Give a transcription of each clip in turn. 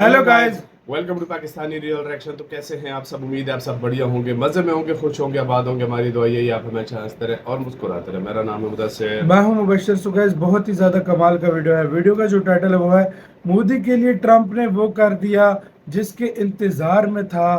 Hello guys, welcome to Pakistani real reaction. तो कैसे हैं आप सब? उम्मीद है आप सब बढ़िया होंगे, मजे में होंगे, खुश होंगे, आबाद होंगे। हमारी दुआ यही आप हमेशा हंसते रहे और मुस्कुराते रहे। मेरा नाम है मुदस्सिर, मैं हूं मुबश्शिर। सो गाइस, बहुत ही ज्यादा कमाल का वीडियो है। वीडियो का जो टाइटल है वो है मोदी के लिए ट्रंप ने वो कर दिया जिसके इंतजार में था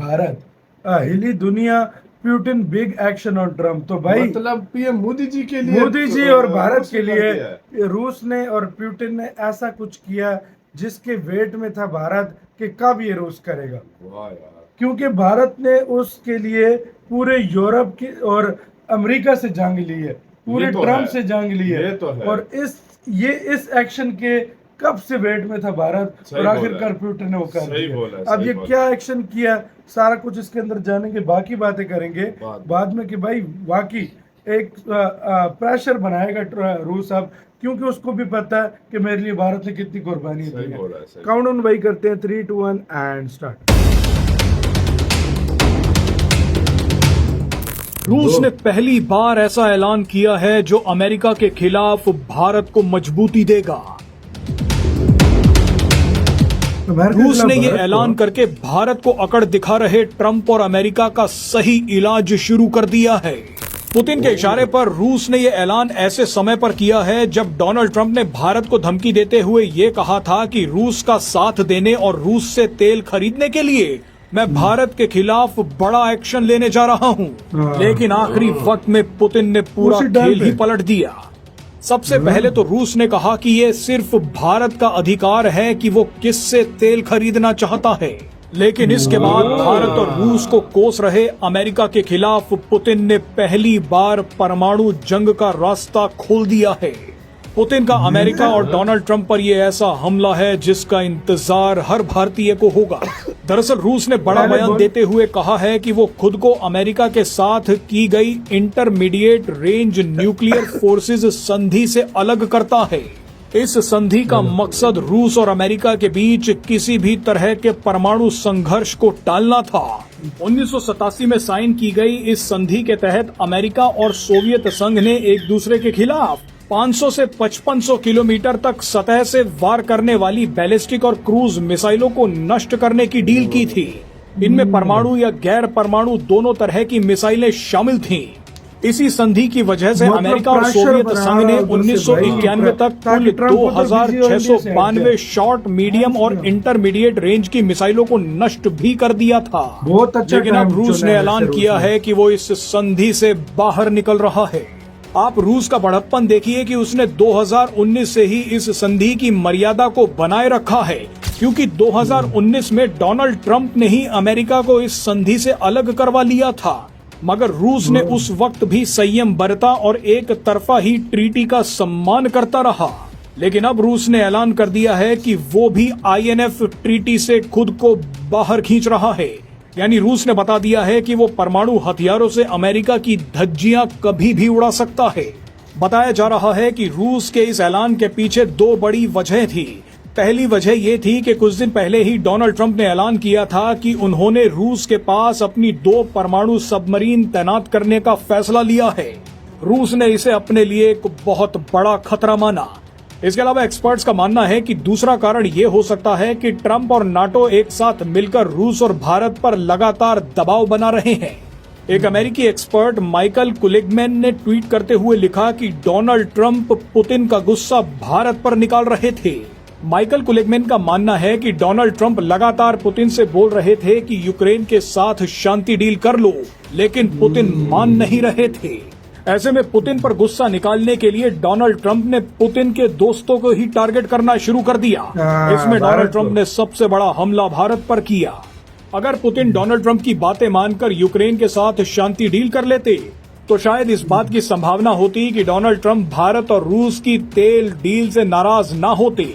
भारत। हिली दुनिया, Putin big action on Trump. तो भाई मतलब पीएम मोदी जी के लिए, मोदी जी और भारत रूस के ने कर लिए दिया है। रूस ने और पुतिन ने ऐसा कुछ किया जिसके वेट में था भारत कि कब ये रूस करेगा। वाह यार, क्योंकि भारत ने उसके लिए पूरे यूरोप की और अमेरिका से जंग ली है, पूरे ये तो ट्रम्प है, से जंग ली है। ये तो है। और इस एक्शन के कब से वेट में था भारत सही और बोला आखिरकार पुतिन ने वो कर सही दिया। बोला है, अब सही ये बोला। क्या एक्शन किया, सारा कुछ इसके अंदर जानेंगे, बाकी बातें करेंगे बाद में कि भाई वाकई एक प्रेशर बनाएगा रूस अब, क्योंकि उसको भी पता है कि मेरे लिए भारत ने कितनी कुर्बानी दी सही है। बोला है, सही। काउंटडाउन भाई करते हैं 3, 2, 1 एंड स्टार्ट। रूस ने पहली बार ऐसा ऐलान किया है जो अमेरिका के खिलाफ भारत को मजबूती देगा। रूस ने ये ऐलान करके भारत को अकड़ दिखा रहे ट्रंप और अमेरिका का सही इलाज शुरू कर दिया है। पुतिन के इशारे पर रूस ने ये ऐलान ऐसे समय पर किया है जब डोनाल्ड ट्रंप ने भारत को धमकी देते हुए ये कहा था कि रूस का साथ देने और रूस से तेल खरीदने के लिए मैं भारत के खिलाफ बड़ा एक्शन लेने जा रहा हूं। लेकिन आखिरी वक्त में पुतिन ने पूरा खेल ही पलट दिया। सबसे पहले तो रूस ने कहा कि ये सिर्फ भारत का अधिकार है कि वो किससे तेल खरीदना चाहता है। लेकिन इसके बाद भारत और रूस को कोस रहे अमेरिका के खिलाफ पुतिन ने पहली बार परमाणु जंग का रास्ता खोल दिया है। पुतिन का अमेरिका और डोनाल्ड ट्रंप पर यह ऐसा हमला है जिसका इंतजार हर भारतीय को होगा। दरअसल रूस ने बड़ा बयान देते हुए कहा है कि वो खुद को अमेरिका के साथ की गई इंटरमीडिएट रेंज न्यूक्लियर फोर्सेस संधि से अलग करता है। इस संधि का मकसद रूस और अमेरिका के बीच किसी भी तरह के परमाणु संघर्ष को टालना था। 1987 में साइन की गई इस संधि के तहत अमेरिका और सोवियत संघ ने एक दूसरे के खिलाफ 500 से 5500 किलोमीटर तक सतह से वार करने वाली बैलिस्टिक और क्रूज मिसाइलों को नष्ट करने की डील की थी। इनमें परमाणु या गैर परमाणु दोनों तरह की मिसाइलें शामिल थीं। इसी संधि की वजह से अमेरिका और सोवियत संघ ने 1991 तक कुल 2692 शॉर्ट, मीडियम और इंटरमीडिएट रेंज की मिसाइलों को नष्ट भी कर दिया था। लेकिन अब रूस ने ऐलान किया है कि वो इस संधि से बाहर निकल रहा है। आप रूस का बड़प्पन देखिए कि उसने 2019 से ही इस संधि की मर्यादा को बनाए रखा है, क्योंकि 2019 में डोनाल्ड ट्रंप ने ही अमेरिका को इस संधि से अलग करवा लिया था। मगर रूस ने उस वक्त भी संयम बरता और एक तरफा ही ट्रीटी का सम्मान करता रहा। लेकिन अब रूस ने ऐलान कर दिया है कि वो भी INF ट्रीटी से खुद को बाहर खींच रहा है। यानी रूस ने बता दिया है कि वो परमाणु हथियारों से अमेरिका की धज्जियां कभी भी उड़ा सकता है। बताया जा रहा है कि रूस के इस ऐलान के पीछे 2 बड़ी वजह थी। पहली वजह ये थी कि कुछ दिन पहले ही डोनाल्ड ट्रंप ने ऐलान किया था कि उन्होंने रूस के पास अपनी 2 परमाणु सबमरीन तैनात करने का फैसला लिया है। रूस ने इसे अपने लिए एक बहुत बड़ा खतरा माना। इसके अलावा एक्सपर्ट्स का मानना है कि दूसरा कारण ये हो सकता है कि ट्रंप और नाटो एक साथ मिलकर रूस और भारत पर लगातार दबाव बना रहे हैं। एक अमेरिकी एक्सपर्ट माइकल कुलिगमैन ने ट्वीट करते हुए लिखा कि डोनाल्ड ट्रंप पुतिन का गुस्सा भारत पर निकाल रहे थे। माइकल कुलिगमैन का मानना है कि डोनाल्ड ट्रंप लगातार पुतिन से बोल रहे थे कि यूक्रेन के साथ शांति डील कर लो, लेकिन पुतिन मान नहीं रहे थे। ऐसे में पुतिन पर गुस्सा निकालने के लिए डोनाल्ड ट्रंप ने पुतिन के दोस्तों को ही टारगेट करना शुरू कर दिया। इसमें डोनाल्ड ट्रंप ने सबसे बड़ा हमला भारत पर किया। अगर पुतिन डोनाल्ड ट्रंप की बातें मानकर यूक्रेन के साथ शांति डील कर लेते तो शायद इस बात की संभावना होती कि डोनाल्ड ट्रंप भारत और रूस की तेल डील से नाराज न होते,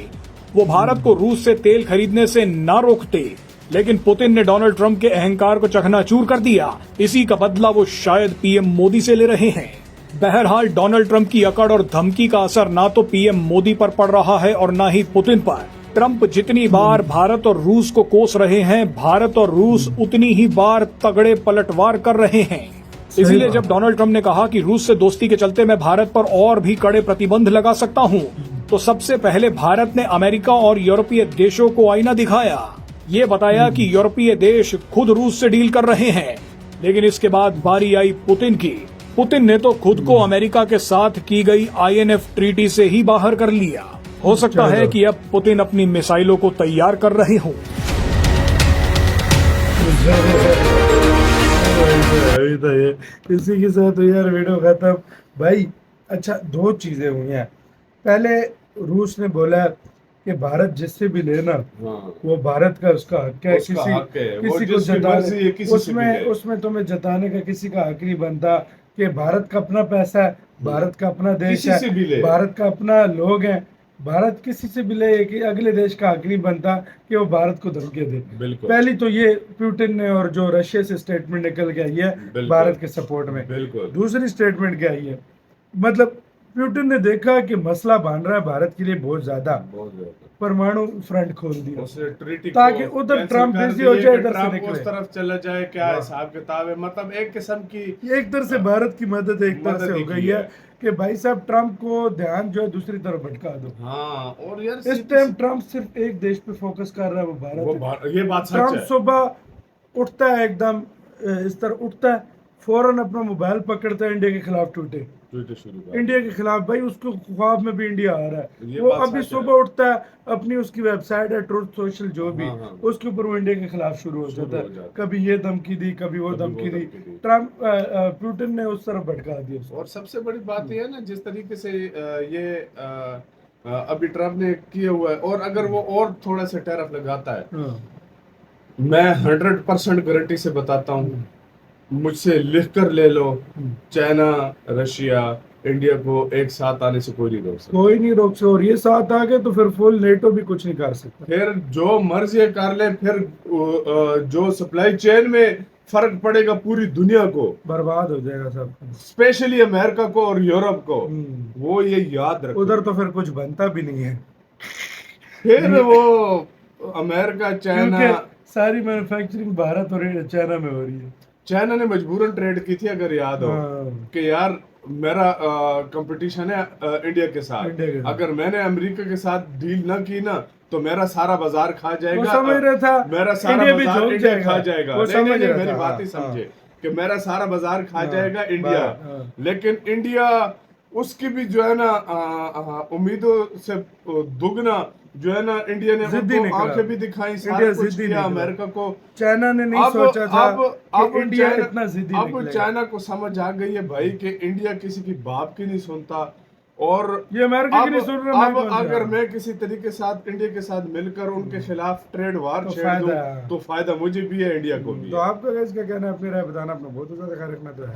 वो भारत को रूस से तेल खरीदने से न रोकते। लेकिन पुतिन ने डोनाल्ड ट्रंप के अहंकार को चकनाचूर कर दिया। इसी का बदला वो शायद पीएम मोदी से ले रहे हैं। बहरहाल डोनाल्ड ट्रंप की अकड़ और धमकी का असर ना तो पीएम मोदी पर पड़ रहा है और न ही पुतिन पर। ट्रंप जितनी बार भारत और रूस को कोस रहे हैं, भारत और रूस उतनी ही बार तगड़े पलटवार कर रहे हैं। इसीलिए जब डोनाल्ड ट्रंप ने कहा कि रूस से दोस्ती के चलते मैं भारत पर और भी कड़े प्रतिबंध लगा सकता हूं, तो सबसे पहले भारत ने अमेरिका और यूरोपीय देशों को आईना दिखाया। ये बताया कि यूरोपीय देश खुद रूस से डील कर रहे हैं। लेकिन इसके बाद बारी आई पुतिन की। पुतिन ने तो खुद को अमेरिका के साथ की गई INF ट्रीटी से ही बाहर कर लिया। हो सकता है कि अब पुतिन अपनी मिसाइलों को तैयार कर रहे हों। अभी तो ये इसी के साथ तो यार वीडियो खत्म भाई। अच्छा, दो चीजें हुई हैं। पहले रूस ने बोला कि भारत जिससे भी लेना हाँ। वो भारत का उसका हक है, उसका हक है, वो किसी को जिसकी मर्जी है, किसी से भी ले। उसमें तुम्हें जताने का किसी का हक नहीं बनता कि भारत का अपना पैसा है, भारत का अपना देश किसी से भी ले। है, भारत का अपना लोग हैं। भारत किसी से भी ले कि अगले देश का हक नहीं बनता कि वो भारत को धमकी दे। बिल्कुल। पहली तो ये पुतिन ने और जो रशिया से स्टेटमेंट निकल के आई है बिल्कुल। भारत के सपोर्ट में। बिल्कुल। दूसरी स्टेटमेंट क्या आई है, मतलब पुतिन ने देखा कि मसला बन रहा है भारत के लिए बहुत ज्यादा, परमाणु फ्रंट खोल दिया उसने ट्रीटी ताकि को उधर कैंसिल ट्रम्प कर बिजी दिए हो जाए, कि इधर से ट्रम्प निकले। उस तरफ चला जाए, क्या हिसाब किताब है, मतलब एक किस्म की एक तरह से भारत की मदद एक तरह से मदद हो ही गई की है है। कि भाई साहब ट्रम्प को ध्यान जो है दूसरी तरफ भटका दो। हाँ। और यार इस टाइम ट्रम्प सिर्फ एक देश पे फोकस कर रहा है, वो भारत है। ये बात सच ट्रम्प है। सुबह उठता है एकदम इस तरह उठता है, फौरन अपना मोबाइल पकड़ता है, इंडिया के खिलाफ ट्वीट शुरू कर। इंडिया के खिलाफ। भाई उसको ख्वाब में भी इंडिया आ रहा है। ये वो बात अभी सच सुबह है। उठता है, अपनी उसकी वेबसाइट है ट्रुथ सोशल जो भी, हाँ, हाँ। उसके ऊपर वो इंडिया के खिलाफ शुरू हो जाता है। कभी ये धमकी दी, कभी वो धमकी दी। दी। ट्रम्प पुतिन ने उस तरफ भटका दिया उसको। और सबसे बड़ी बात यह है ना, जिस तरीके से ये अभी ट्रम्प ने किया हुआ है, और अगर वो और थोड़ा सा टैरिफ लगाता है, हाँ। मैं 100% गारंटी से बताता हूँ, मुझसे लिख कर ले लो, चाइना, रशिया, इंडिया को एक साथ आने से कोई नहीं रोक सकता। कोई नहीं रोक सकता। और ये साथ आ गए तो फिर फुल नेटो भी कुछ नहीं कर सकता। फिर जो मर्जी कर ले, फिर जो सप्लाई चेन में फर्क पड़ेगा पूरी दुनिया को, बर्बाद हो जाएगा सब। स्पेशली अमेरिका को और यूरोप को, वो ये याद रखो। उधर तो फिर कुछ बनता भी नहीं है, फिर वो अमेरिका, चाइना, क्योंकि सारी मैन्युफैक्चरिंग भारत और चाइना में हो रही है। चाइना ने मजबूरन ट्रेड की थी, अगर याद हो, हाँ। कि यार मेरा कंपटीशन है इंडिया के साथ, इंडिया के साथ। अगर मैंने अमेरिका के साथ डील ना की ना तो मेरा सारा बाजार खा जाएगा। वो समझ रहा था मेरा सारा इंडिया भी बाजार झोंक इंडिया जाएगा। खा जाएगा। वो नहीं, समझ नहीं, रहा मेरी था। बात ही हाँ, समझे कि मेरा सारा बाजार खा हाँ, जाएगा इंडिया। हाँ। लेकिन इंडिया उसकी भी जो है ना उम्मीदों से दुगना जो है ना, इंडिया ने जिद्दी उनको निकला। आंखें भी दिखाई, इंडिया सारा कुछ जिद्दी किया निकला। अमेरिका को। चाइना ने नहीं अब सोचा था अब कि इंडिया चाइना- इतना जिद्दी अब निकलेगा। चाइना को समझ आ गई है भाई कि इंडिया किसी की बाप की नहीं सुनता। और ये अमेरिका की नहीं सुन रहा, मैं अब कौन सा? अगर मैं किसी तरीके के साथ इंडिया के साथ मिलकर उनके खिलाफ ट्रेड वार तो छेड़ फायदा दूं, है। तो फायदा मुझे भी है, इंडिया को भी तो है। आपका क्या कहना है, अपनी राय बताना। अपना बहुत ज्यादा ख्याल रखना तो है।